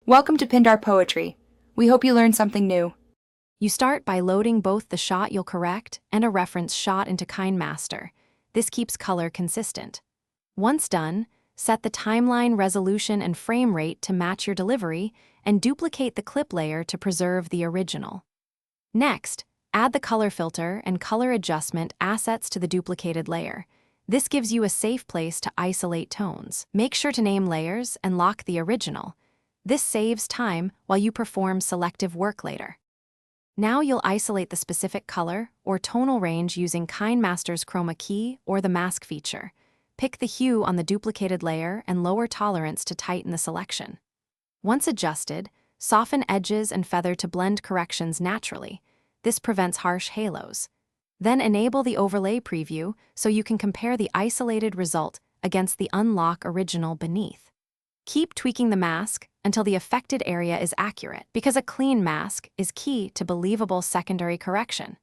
Welcome to Pindar Poetry. We hope you learned something new. You start by loading both the shot you'll correct and a reference shot into Kinemaster. This keeps color consistent. Once done, set the timeline, resolution, and frame rate to match your delivery and duplicate the clip layer to preserve the original. Next, add the color filter and color adjustment assets to the duplicated layer. This gives you a safe place to isolate tones. Make sure to name layers and lock the original. This saves time while you perform selective work later. Now you'll isolate the specific color or tonal range using Kinemaster's chroma key or the mask feature. Pick the hue on the duplicated layer and lower tolerance to tighten the selection. Once adjusted, soften edges and feather to blend corrections naturally. This prevents harsh halos. Then enable the overlay preview so you can compare the isolated result against the unlock original beneath. Keep tweaking the mask until the affected area is accurate, because a clean mask is key to believable secondary correction.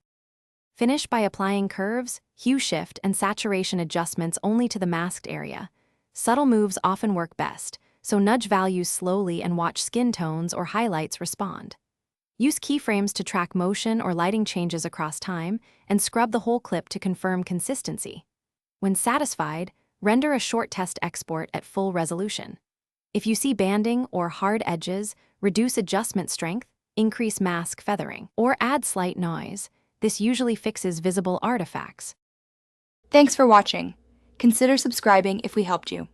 Finish by applying curves, hue shift, and saturation adjustments only to the masked area. Subtle moves often work best, so nudge values slowly and watch skin tones or highlights respond. Use keyframes to track motion or lighting changes across time, and scrub the whole clip to confirm consistency. When satisfied, render a short test export at full resolution. If you see banding or hard edges, reduce adjustment strength, increase mask feathering, or add slight noise. This usually fixes visible artifacts. Thanks for watching. Consider subscribing if we helped you.